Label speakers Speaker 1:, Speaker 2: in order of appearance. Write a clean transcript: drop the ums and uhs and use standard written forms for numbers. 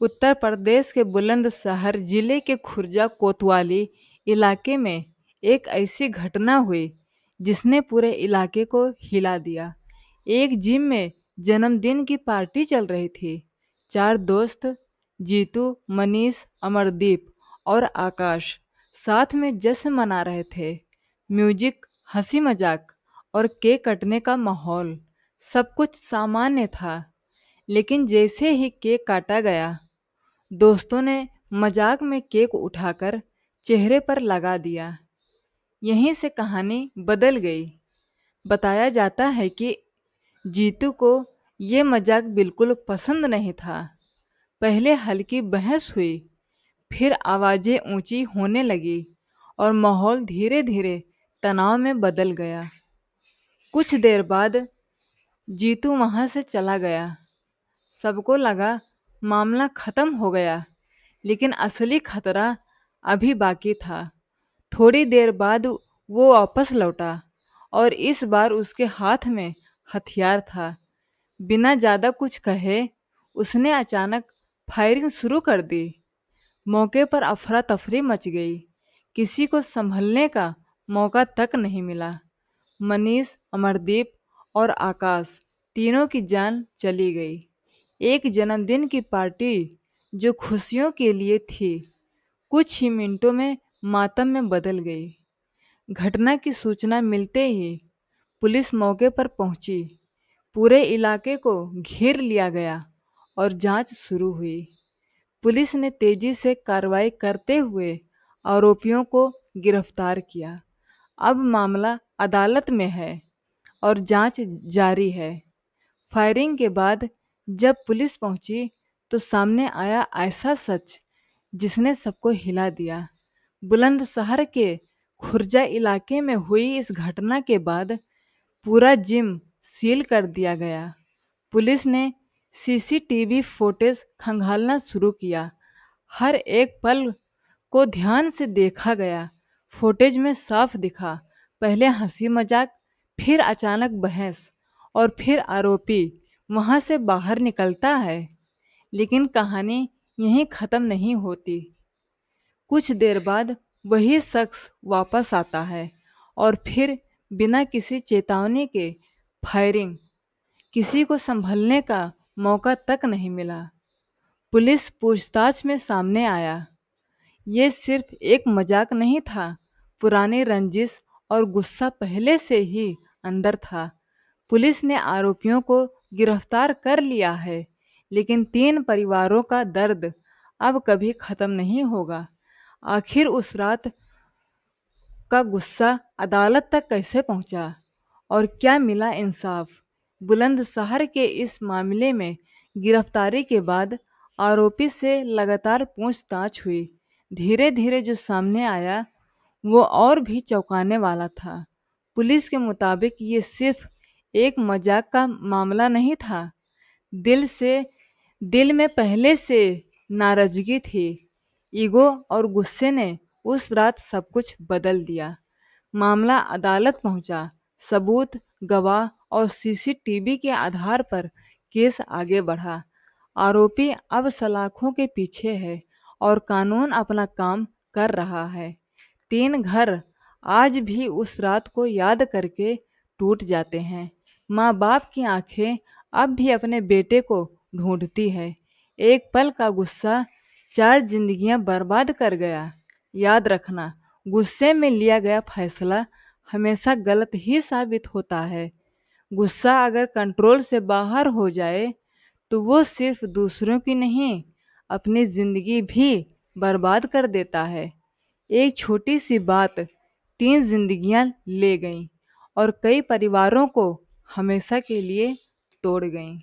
Speaker 1: उत्तर प्रदेश के बुलंदशहर जिले के खुर्जा कोतवाली इलाके में एक ऐसी घटना हुई जिसने पूरे इलाके को हिला दिया। एक जिम में जन्मदिन की पार्टी चल रही थी। चार दोस्त जीतू, मनीष, अमरदीप और आकाश साथ में जश्न मना रहे थे। म्यूजिक, हंसी मजाक और केक कटने का माहौल, सब कुछ सामान्य था। लेकिन जैसे ही केक काटा गया, दोस्तों ने मजाक में केक उठाकर चेहरे पर लगा दिया। यहीं से कहानी बदल गई। बताया जाता है कि जीतू को ये मजाक बिल्कुल पसंद नहीं था। पहले हल्की बहस हुई, फिर आवाज़ें ऊंची होने लगी और माहौल धीरे धीरे तनाव में बदल गया। कुछ देर बाद जीतू वहाँ से चला गया। सबको लगा मामला खत्म हो गया, लेकिन असली खतरा अभी बाकी था। थोड़ी देर बाद वो वापस लौटा और इस बार उसके हाथ में हथियार था। बिना ज़्यादा कुछ कहे उसने अचानक फायरिंग शुरू कर दी। मौके पर अफरा तफरी मच गई। किसी को संभलने का मौका तक नहीं मिला। मनीष, अमरदीप और आकाश तीनों की जान चली गई। एक जन्मदिन की पार्टी जो खुशियों के लिए थी, कुछ ही मिनटों में मातम में बदल गई। घटना की सूचना मिलते ही पुलिस मौके पर पहुंची। पूरे इलाके को घेर लिया गया और जांच शुरू हुई। पुलिस ने तेजी से कार्रवाई करते हुए आरोपियों को गिरफ्तार किया। अब मामला अदालत में है और जांच जारी है। फायरिंग के बाद जब पुलिस पहुंची तो सामने आया ऐसा सच जिसने सबको हिला दिया। बुलंदशहर के खुर्जा इलाके में हुई इस घटना के बाद पूरा जिम सील कर दिया गया। पुलिस ने सीसीटीवी फुटेज खंगालना शुरू किया। हर एक पल को ध्यान से देखा गया। फुटेज में साफ दिखा, पहले हंसी मजाक, फिर अचानक बहस और फिर आरोपी वहां से बाहर निकलता है। लेकिन कहानी यहीं ख़त्म नहीं होती। कुछ देर बाद वही शख्स वापस आता है और फिर बिना किसी चेतावनी के फायरिंग। किसी को संभलने का मौका तक नहीं मिला। पुलिस पूछताछ में सामने आया, ये सिर्फ एक मजाक नहीं था। पुरानी रंजिश और गुस्सा पहले से ही अंदर था। पुलिस ने आरोपियों को गिरफ्तार कर लिया है, लेकिन तीन परिवारों का दर्द अब कभी खत्म नहीं होगा। आखिर उस रात का गुस्सा अदालत तक कैसे पहुंचा और क्या मिला इंसाफ? बुलंदशहर के इस मामले में गिरफ्तारी के बाद आरोपी से लगातार पूछताछ हुई। धीरे धीरे जो सामने आया वो और भी चौंकाने वाला था। पुलिस के मुताबिक ये सिर्फ एक मजाक का मामला नहीं था। दिल से दिल में पहले से नाराजगी थी। ईगो और गुस्से ने उस रात सब कुछ बदल दिया। मामला अदालत पहुंचा। सबूत, गवाह और सीसीटीवी के आधार पर केस आगे बढ़ा। आरोपी अब सलाखों के पीछे है और कानून अपना काम कर रहा है। तीन घर आज भी उस रात को याद करके टूट जाते हैं। माँ बाप की आंखें अब भी अपने बेटे को ढूंढती है। एक पल का गुस्सा चार जिंदगियां बर्बाद कर गया। याद रखना, गुस्से में लिया गया फैसला हमेशा गलत ही साबित होता है। गुस्सा अगर कंट्रोल से बाहर हो जाए तो वो सिर्फ दूसरों की नहीं, अपनी जिंदगी भी बर्बाद कर देता है। एक छोटी सी बात तीन जिंदगियां ले गई और कई परिवारों को हमेशा के लिए तोड़ गई।